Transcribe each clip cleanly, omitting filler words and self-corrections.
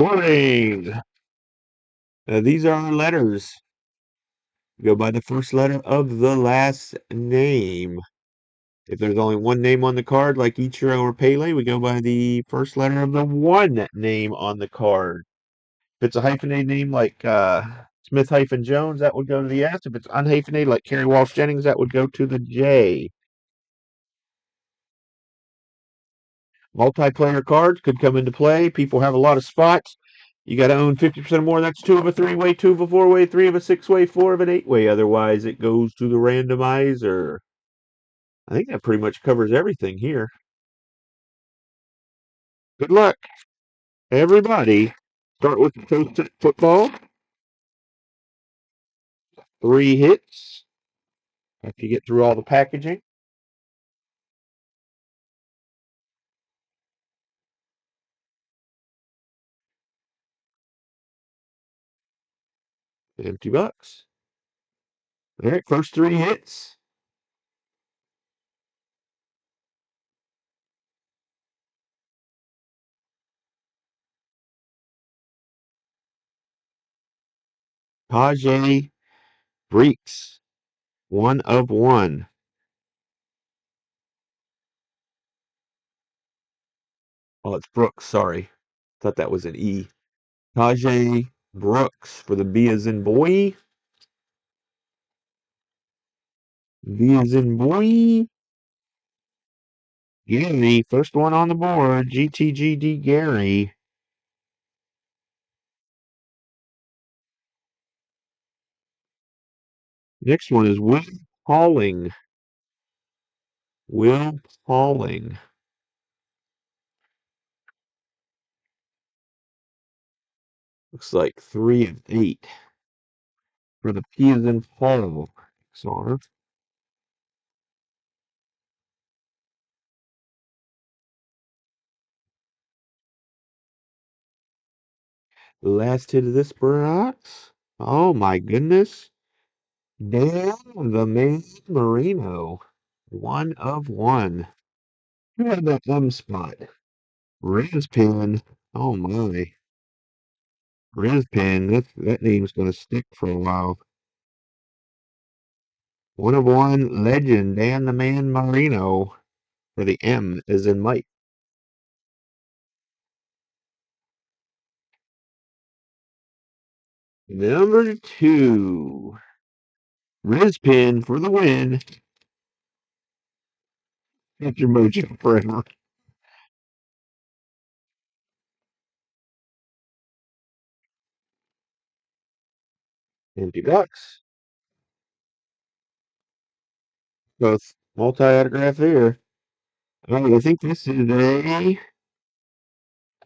Morning. These are our letters. We go by the first letter of the last name. If there's only one name on the card, like Ichiro or Pele, we go by the first letter of the one name on the card. If it's a hyphenated name like Smith hyphen Jones, that would go to the S. If it's unhyphenated like Kerry Walsh Jennings, that would go to the J. Multiplayer cards could come into play. People have a lot of spots. You got to own 50% or more. That's two of a three-way, two of a four-way, three of a six-way, four of an eight-way. Otherwise, it goes to the randomizer. I think that pretty much covers everything here. Good luck, everybody. Start with the toast football. 3 hits. After you get through all the packaging. Empty box. All right, first 3 hits. Tajay Breeks. 1 of 1. Oh, it's Brooks. Sorry. Thought that was an E. Tajay Brooks for the B as in boy. B as in boy. Gary, first one on the board. GTGD Gary. Next one is Will Pauling. Will Pauling. Looks like 3 of 8 for the P as in Paul. XR. Last hit of this box. Oh my goodness. Dan the Man Marino. 1 of 1. Who had that M spot? Rizpin. Oh my. Rizpin. That name's gonna stick for a while. 1 of 1 legend Dan the Man Marino for the M as in Mike. Number 2. Rizpin for the win. That's your mojo forever. Empty box. Both multi-autograph there. All right, I think this is a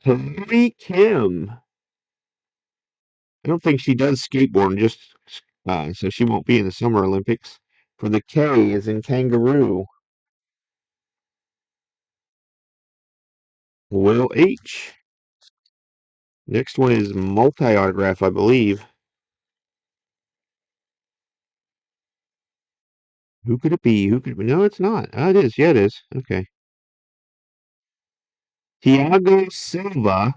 Hillary Kim. I don't think she does skateboard, just so she won't be in the Summer Olympics. For the K is in kangaroo. Will H. Next one is multi-autograph, I believe. Who could it be? Who could it be? No, it's not. Oh, it is. Yeah, it is. Okay. Thiago Silva,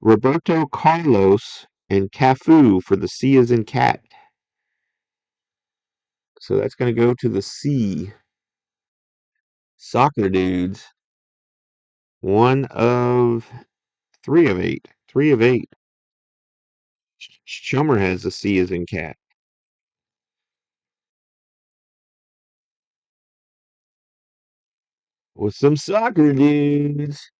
Roberto Carlos, and Cafu for the C as in cat. So that's going to go to the C. Soccer dudes. 1 of 3 of 8. 3 of 8. Chummer has the C as in cat. With some soccer dudes.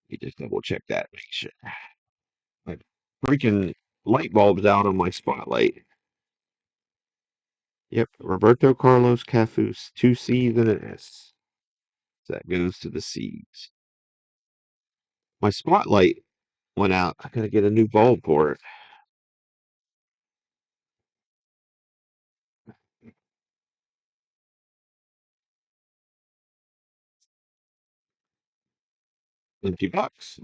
You just double check that. Make sure. My freaking light bulb's out on my spotlight. Yep, Roberto Carlos Cafus. 2 C's and an S. So that goes to the C's. My spotlight went out. I gotta get a new bulb for it. Empty box.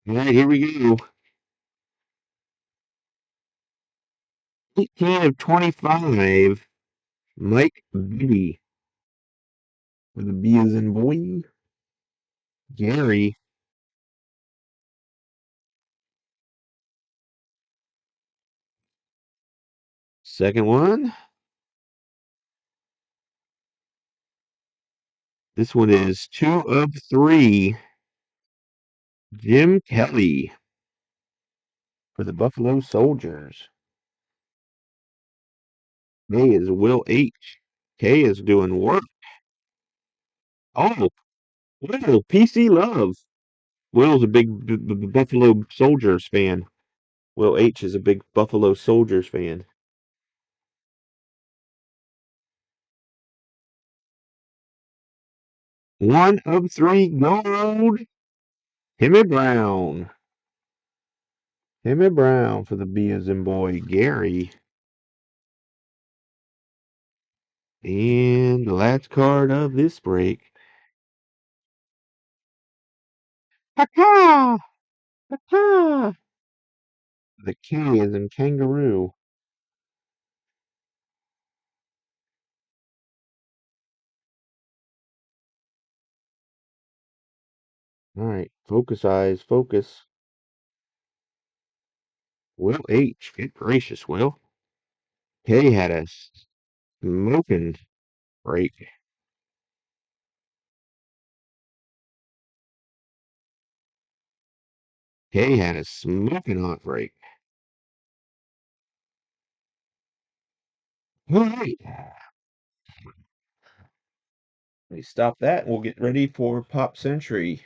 All right, here we go. 18 of 25. Mike Bibby for the B as in boy. Gary. Second one. This one is 2 of 3. Jim Kelly for the Buffalo Soldiers. K is Will H. K is doing work. Oh, Will, PC Love. Will's a big Buffalo Soldiers fan. Will H is a big Buffalo Soldiers fan. 1 of 3 gold. Timmy Brown. Timmy Brown for the B as in boy. Gary. And the last card of this break. Ha-ha! Ha-ha! The K is in kangaroo. All right, focus eyes, focus. Will H. Good gracious, Will. K had a smoking break. K had a smoking hot break. All right. Let me stop that and we'll get ready for Pop Century.